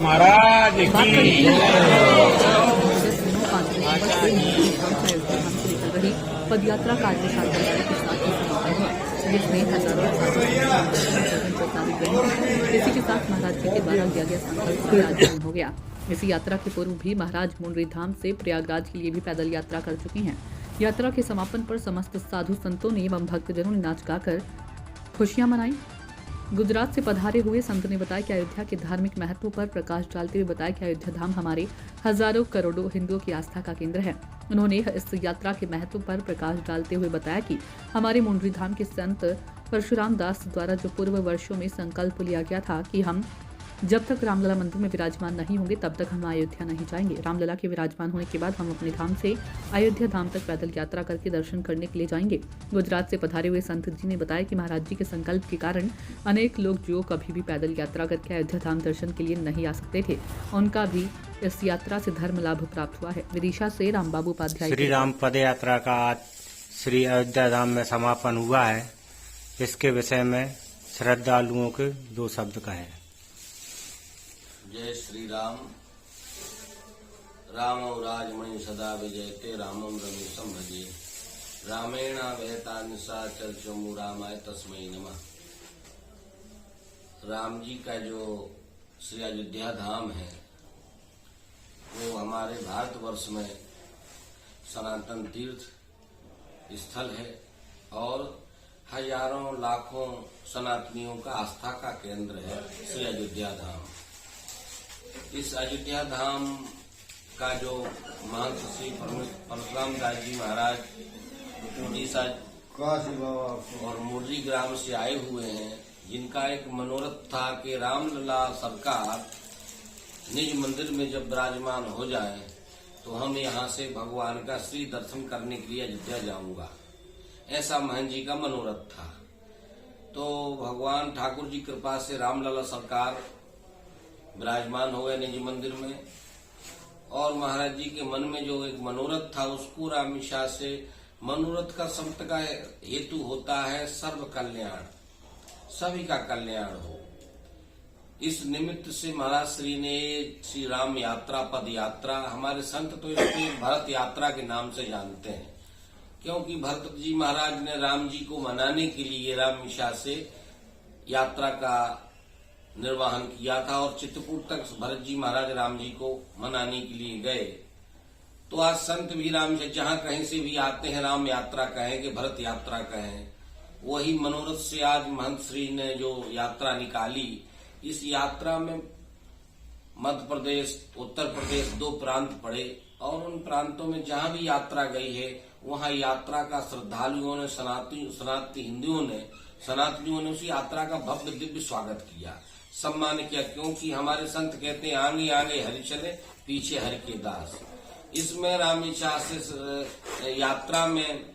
महाराज की पद यात्रा का आज शांतिपूर्ण के साथ ही समापन हुआ, जिसमें हजारों इसी के साथ महाराज जी के द्वारा दिया गया संकल्प भी आज पूर्ण हो गया। इस यात्रा के पूर्व भी महाराज मुंडरी धाम से प्रयागराज के लिए भी पैदल यात्रा कर चुकी हैं। यात्रा के समापन पर समस्त साधु संतों ने एवं भक्तजनों ने नाच गाकर खुशियां मनाई। गुजरात से पधारे हुए संत ने बताया कि अयोध्या के धार्मिक महत्व पर प्रकाश डालते हुए बताया कि अयोध्या धाम हमारे हजारों करोड़ों हिंदुओं की आस्था का केंद्र है। उन्होंने इस यात्रा के महत्व पर प्रकाश डालते हुए बताया कि हमारे मुंडरी धाम के संत परशुराम दास द्वारा जो पूर्व वर्षों में संकल्प लिया गया था कि हम जब तक रामलला मंदिर में विराजमान नहीं होंगे तब तक हम अयोध्या नहीं जाएंगे। रामलला के विराजमान होने के बाद हम अपने धाम से अयोध्या धाम तक पैदल यात्रा करके दर्शन करने के लिए जाएंगे। गुजरात से पधारे हुए संत जी ने बताया कि महाराज जी के संकल्प के कारण अनेक लोग जो कभी भी पैदल यात्रा करके अयोध्या धाम दर्शन के लिए नहीं आ सकते थे, उनका भी इस यात्रा से धर्म लाभ प्राप्त हुआ है। विदिशा से रामबाबू उपाध्याय। श्री राम पद यात्रा का आज श्री अयोध्या धाम में समापन हुआ है। इसके विषय में श्रद्धालुओं के दो शब्द कहे। जय श्री राम। रामो राजमणि सदा विजयते रामम रमेशम भजे। रामेण वहता निशा चर्चमु रामाय तस्मै नमः। राम जी का जो श्री अयोध्या धाम है वो हमारे भारतवर्ष में सनातन तीर्थ स्थल है और हजारों लाखों सनातनियों का आस्था का केंद्र है श्री अयोध्या धाम। इस अयोध्या धाम का जो महंत श्री परशुराम दास जी महाराज उड़ीसा और मुर्री ग्राम से आए हुए हैं, जिनका एक मनोरथ था कि रामलला सरकार निज मंदिर में जब विराजमान हो जाए तो हम यहाँ से भगवान का श्री दर्शन करने के लिए अयोध्या जाऊंगा, ऐसा महंत जी का मनोरथ था। तो भगवान ठाकुर जी कृपा से रामलला सरकार विराजमान हो गए निज मंदिर में और महाराज जी के मन में जो एक मनोरथ था उसको रामिशा से मनोरथ का शब्द का हेतु होता है सर्व कल्याण, सभी का कल्याण हो। इस निमित्त से महाराज श्री ने श्री राम यात्रा पद यात्रा, हमारे संत तो इसको भरत यात्रा के नाम से जानते हैं, क्योंकि भरत जी महाराज ने राम जी को मनाने के लिए रामिशा से यात्रा का निर्वहन किया था और चित्रकूट तक भरत जी महाराज राम जी को मनाने के लिए गए। तो आज संत भी राम से जहां कहीं से भी आते हैं राम यात्रा कहें कि भरत यात्रा कहें, वही मनोरथ से आज महंत श्री ने जो यात्रा निकाली, इस यात्रा में मध्य प्रदेश उत्तर प्रदेश दो प्रांत पड़े और उन प्रांतों में जहां भी यात्रा गई है वहां यात्रा का श्रद्धालुओं ने सनातनियों ने उस यात्रा का भव्य दिव्य स्वागत किया, सम्मान किया, क्योंकि हमारे संत कहते हैं आगे आगे हरि चले पीछे हरि के दास। इसमें रामेशा से यात्रा में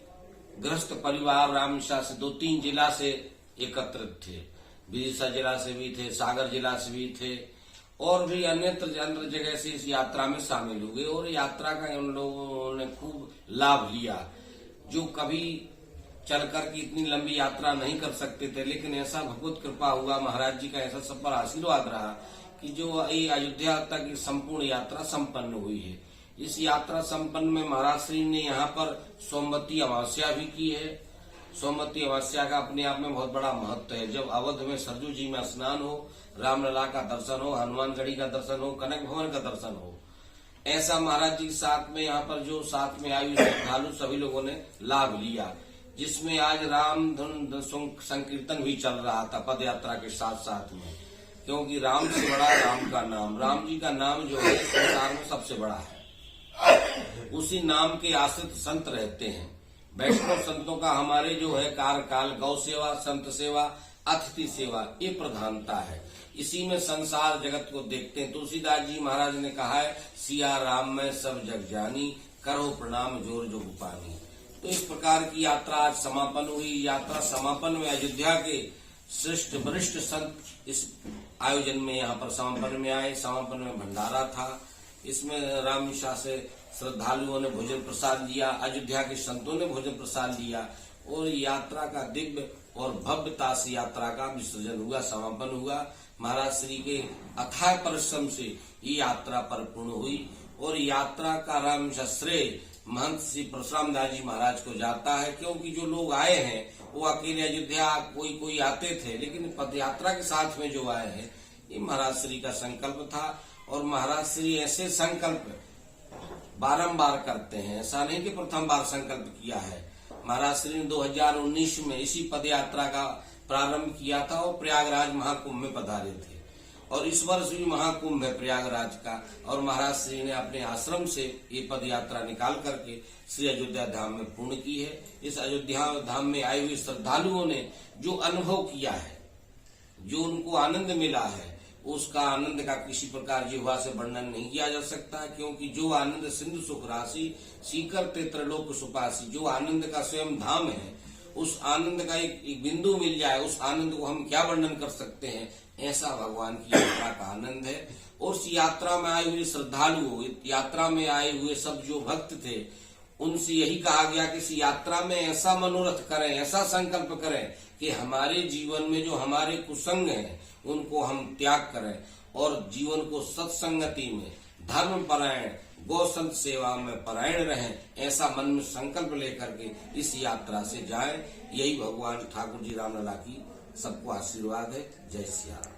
गृहस्थ परिवार रामेशा से 2-3 जिला से एकत्रित थे, विदिशा जिला से भी थे, सागर जिला से भी थे और भी अन्य जगह से इस यात्रा में शामिल हुए और यात्रा का उन लोगों ने खूब लाभ लिया। जो कभी चलकर की इतनी लंबी यात्रा नहीं कर सकते थे, लेकिन ऐसा भगवत कृपा हुआ, महाराज जी का ऐसा सब पर आशीर्वाद रहा कि जो ये अयोध्या तक संपूर्ण यात्रा संपन्न हुई है। इस यात्रा संपन्न में महाराज श्री ने यहाँ पर सोमवती अमावस्या भी की है। सोमवती अमावस्या का अपने आप में बहुत बड़ा महत्व है। जब अवध में सरजू जी में स्नान हो, रामलला का दर्शन हो, हनुमानगढ़ी का दर्शन हो, कनक भवन का दर्शन हो, ऐसा महाराज जी के साथ में यहाँ पर जो साथ में आयु श्रद्धालु सभी लोगों ने लाभ लिया, जिसमें आज राम धुन संकीर्तन भी चल रहा था पद यात्रा के साथ साथ में, क्योंकि राम से बड़ा राम का नाम, राम जी का नाम जो है संसार में सबसे बड़ा है। उसी नाम के आश्रित संत रहते हैं। वैष्णव संतों का हमारे जो है कार्यकाल गौ सेवा, संत सेवा, अतिथि सेवा, ये प्रधानता है। इसी में संसार जगत को देखते हैं। तुलसीदास जी महाराज ने कहा है सिया राम में सब जग जानी, करो प्रणाम जोर जो पानी। तो इस प्रकार की यात्रा आज समापन हुई। यात्रा समापन में अयोध्या के श्रेष्ठ वरिष्ठ संत इस आयोजन में यहाँ पर समापन में आए। समापन में भंडारा था, इसमें रामनिशा से श्रद्धालुओं ने भोजन प्रसाद लिया, अयोध्या के संतों ने भोजन प्रसाद लिया और यात्रा का दिव्य और भव्यता से यात्रा का विसर्जन हुआ, समापन हुआ। महाराज श्री के अथाह परिश्रम से ये यात्रा परिपूर्ण हुई और यात्रा का हमेशा श्रेय महंत श्री परशुराम दास जी महाराज को जाता है, क्योंकि जो लोग आए हैं वो अकेले अयोध्या कोई आते थे, लेकिन पद यात्रा के साथ में जो आए हैं ये महाराज श्री का संकल्प था। और महाराज श्री ऐसे संकल्प बारंबार करते हैं, ऐसा नहीं कि प्रथम बार संकल्प किया है। महाराज श्री ने 2019 में इसी पद यात्रा का प्रारंभ किया था और प्रयागराज महाकुंभ में पधारे थे, और इस वर्ष भी महाकुंभ है प्रयागराज का, और महाराज श्री ने अपने आश्रम से ये पद यात्रा निकाल करके श्री अयोध्या धाम में पूर्ण की है। इस अयोध्या धाम में आए हुए श्रद्धालुओं ने जो अनुभव किया है, जो उनको आनंद मिला है, उसका आनंद का किसी प्रकार जिह्वा से वर्णन नहीं किया जा सकता, क्योंकि जो आनंद सिंधु सुख राशि सीकर ते त्रैलोक सुपासी, जो आनंद का स्वयं धाम है, उस आनंद का एक बिंदु मिल जाए, उस आनंद को हम क्या वर्णन कर सकते हैं। ऐसा भगवान की यात्रा का आनंद है। और इस यात्रा में आए हुए श्रद्धालुओं, यात्रा में आए हुए सब जो भक्त थे, उनसे यही कहा गया कि इस यात्रा में ऐसा मनोरथ करें, ऐसा संकल्प करें कि हमारे जीवन में जो हमारे कुसंग हैं उनको हम त्याग करें और जीवन को सत्संगति में, धर्म परायण, गौ संत सेवा में परायण रहें। ऐसा मन में संकल्प लेकर के इस यात्रा से जाएं। यही भगवान ठाकुर जी रामलला की सबको आशीर्वाद है। जय सिया राम।